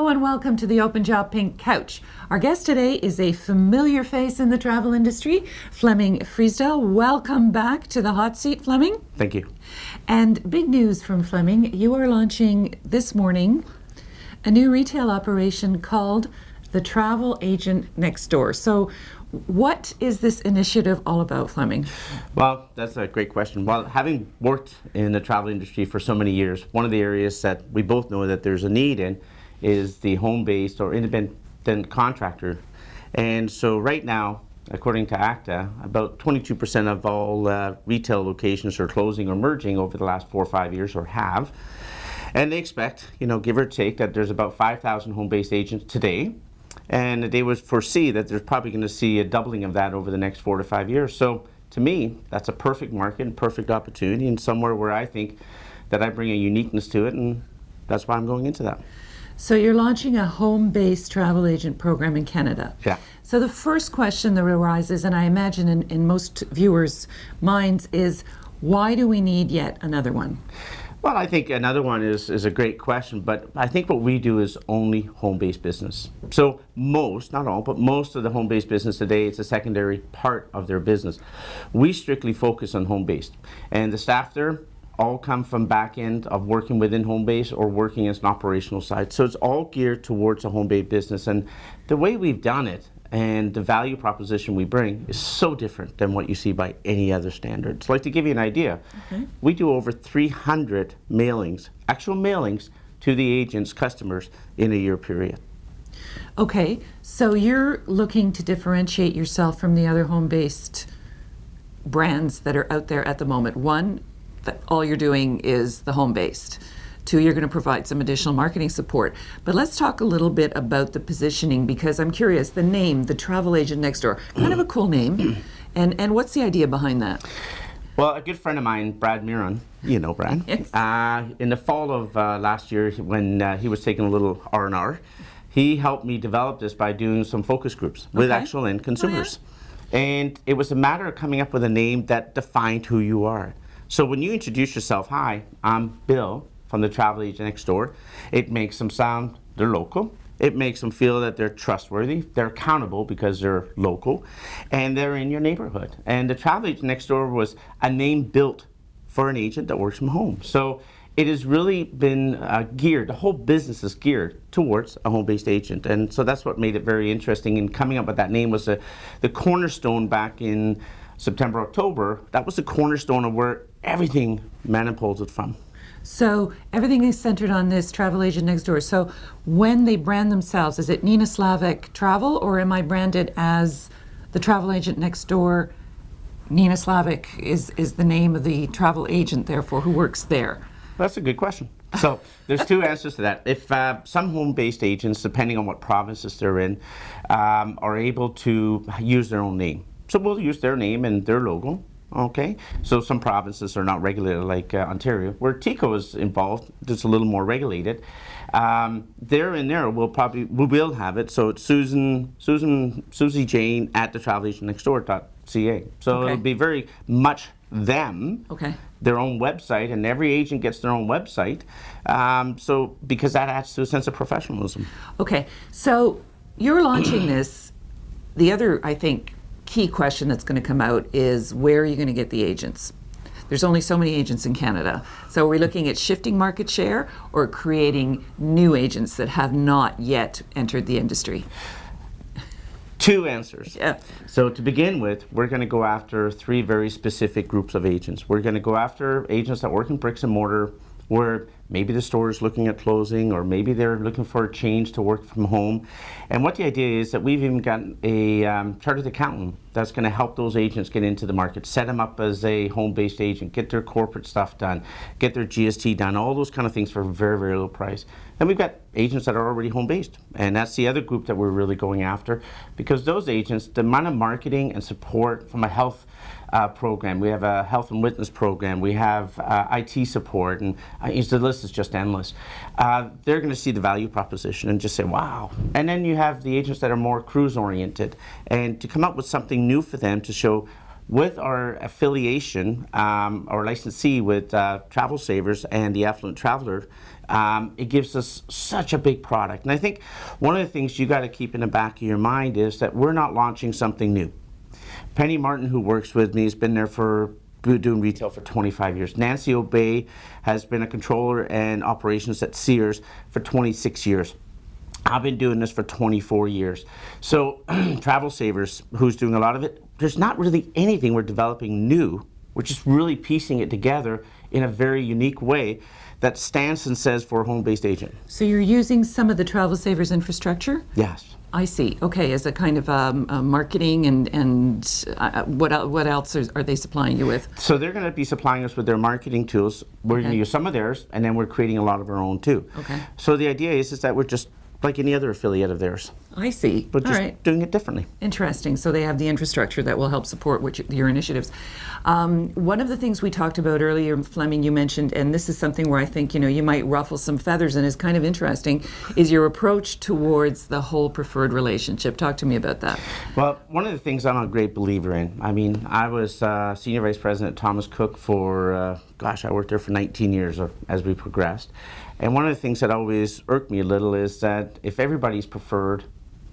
Hello and welcome to the Open Job Pink Couch. Our guest today is a familiar face in the travel industry, Flemming Friisdahl. Welcome back to the hot seat, Flemming. Thank you. And big news from Flemming. You are launching this morning a new retail operation called the Travel Agent Next Door. So what is this initiative all about, Flemming? Well, that's a great question. Well, having worked in the travel industry for so many years, one of the areas that we both know that there's a need in is the home-based or independent contractor. And so right now, according to ACTA, about 22% of all retail locations are closing or merging over the last 4 or 5 years, or have. And they expect, give or take, that there's about 5,000 home-based agents today. And they would foresee that there's probably going to see a doubling of that over the next 4 to 5 years. So to me, that's a perfect market and perfect opportunity, and somewhere where I think that I bring a uniqueness to it, and that's why I'm going into that. So you're launching a home-based travel agent program in Canada. Yeah. So the first question that arises, and I imagine in most viewers' minds, is why do we need yet another one? Well, I think another one is a great question, but I think what we do is only home-based business. So most, not all, but most of the home-based business today, it's a secondary part of their business. We strictly focus on home-based, and the staff there all come from back end of working within home-based or working as an operational side. So it's all geared towards a home-based business, and the way we've done it and the value proposition we bring is so different than what you see by any other standards. Like, to give you an idea, we do over 300 mailings, actual mailings, to the agents' customers in a year period. Okay, so you're looking to differentiate yourself from the other home-based brands that are out there at the moment. One, that all you're doing is the home-based. Two, you're going to provide some additional marketing support. But let's talk a little bit about the positioning, because I'm curious, the name, the Travel Agent Next Door, kind of a cool name. And what's the idea behind that? Well, a good friend of mine, Brad Miron, you know Brad, Yes. In the fall of last year, when he was taking a little R&R, he helped me develop this by doing some focus groups with actual end consumers. Oh, yeah. And it was a matter of coming up with a name that defined who you are. So when you introduce yourself, hi, I'm Bill from the Travel Agent Next Door, it makes them sound, they're local. It makes them feel that they're trustworthy, they're accountable because they're local, and they're in your neighborhood. And the Travel Agent Next Door was a name built for an agent that works from home. So it has really been geared, the whole business is geared towards a home-based agent. And so that's what made it very interesting. And coming up with that name was the cornerstone back in September, October. That was the cornerstone of where everything manipulated from. So everything is centered on this Travel Agent Next Door. So when they brand themselves, is it Nina Slavic Travel, or am I branded as the Travel Agent Next Door? Nina Slavic is the name of the travel agent, therefore, who works there. That's a good question. So there's two answers to that. If some home-based agents, depending on what provinces they're in, are able to use their own name. So we'll use their name and their logo. Okay, so some provinces are not regulated, like Ontario, where TICO is involved, just a little more regulated. There and there, we will have it. So it's Susie Jane at the travelagentnextdoor.ca. So it'll be very much them, their own website, and every agent gets their own website. So because that adds to a sense of professionalism. Okay, so you're launching this. The other, I think, key question that's going to come out is, where are you going to get the agents? There's only so many agents in Canada. So are we looking at shifting market share or creating new agents that have not yet entered the industry? Two answers. Yeah. So to begin with, we're going to go after 3 very specific groups of agents. We're going to go after agents that work in bricks and mortar, where maybe the store is looking at closing, or maybe they're looking for a change to work from home. And what the idea is that we've even got a chartered accountant that's going to help those agents get into the market, set them up as a home-based agent, get their corporate stuff done, get their GST done, all those kind of things for a very, very low price. Then we've got agents that are already home-based, and that's the other group that we're really going after, because those agents, the amount of marketing and support from a health program, we have a health and witness program, we have IT support, and the list is just endless. They're going to see the value proposition and just say, wow. And then you have the agents that are more cruise oriented, and to come up with something new for them to show with our affiliation or licensee with Travel Savers and the Affluent Traveler, it gives us such a big product. And I think one of the things you got to keep in the back of your mind is that we're not launching something new. Penny Martin, who works with me, has been there for doing retail for 25 years. Nancy Obey has been a controller and operations at Sears for 26 years. I've been doing this for 24 years. So Travel Savers, who's doing a lot of it, there's not really anything we're developing new. We're just really piecing it together in a very unique way that stands and says for a home-based agent. So you're using some of the Travel Savers infrastructure? Yes. I see. Okay, as a kind of marketing and what else are they supplying you with? So they're going to be supplying us with their marketing tools. We're going to use some of theirs, and then we're creating a lot of our own too. Okay. So the idea is that we're just like any other affiliate of theirs. I see. But just All right. doing it differently. Interesting. So they have the infrastructure that will help support your initiatives. One of the things we talked about earlier, Flemming, you mentioned, and this is something where I think you might ruffle some feathers and is kind of interesting, is your approach towards the whole preferred relationship. Talk to me about that. Well, one of the things I'm a great believer in. I mean, I was senior vice president at Thomas Cook for, I worked there for 19 years as we progressed. And one of the things that always irked me a little is that if everybody's preferred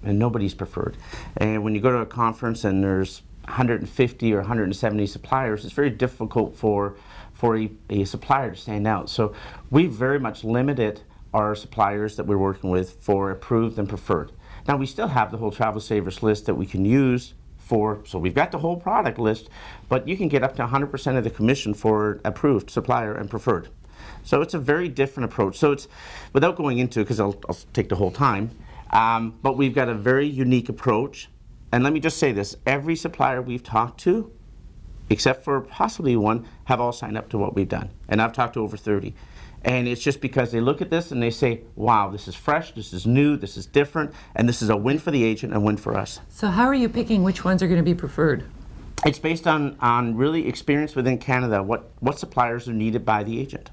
and nobody's preferred, and when you go to a conference and there's 150 or 170 suppliers, it's very difficult for a supplier to stand out. So we've very much limited our suppliers that we're working with for approved and preferred. Now we still have the whole Travel Savers list that we can use so we've got the whole product list, but you can get up to 100% of the commission for approved supplier and preferred. So it's a very different approach. So it's, without going into it, because I'll take the whole time, but we've got a very unique approach. And let me just say this, every supplier we've talked to, except for possibly one, have all signed up to what we've done. And I've talked to over 30. And it's just because they look at this and they say, wow, this is fresh, this is new, this is different, and this is a win for the agent and a win for us. So how are you picking which ones are going to be preferred? It's based on really experience within Canada, what suppliers are needed by the agent.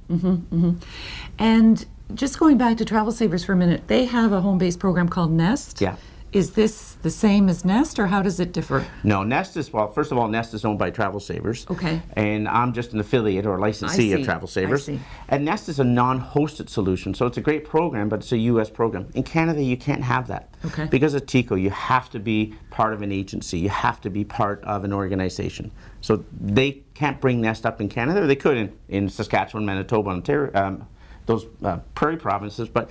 And just going back to Travel Savers for a minute, they have a home-based program called Nest. Yeah. Is this the same as Nest, or how does it differ? No, Nest is, well, first of all, Nest is owned by Travel Savers. Okay. And I'm just an affiliate or licensee of Travel Savers. I see. And Nest is a non-hosted solution, so it's a great program, but it's a U.S. program. In Canada, you can't have that. Okay. Because of TICO, you have to be part of an agency. You have to be part of an organization. So they can't bring Nest up in Canada. They could in Saskatchewan, Manitoba, Ontario, those prairie provinces, but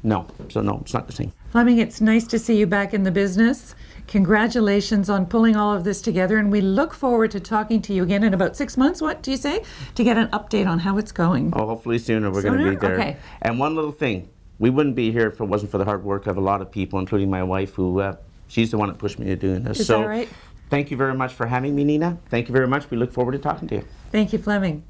no, it's not the same. Flemming, it's nice to see you back in the business. Congratulations on pulling all of this together, and we look forward to talking to you again in about 6 months, what do you say, to get an update on how it's going. Oh, hopefully sooner we're going to be there. Okay. And one little thing, we wouldn't be here if it wasn't for the hard work of a lot of people, including my wife, who she's the one that pushed me to doing this. Is that right? Thank you very much for having me, Nina. Thank you very much. We look forward to talking to you. Thank you, Flemming.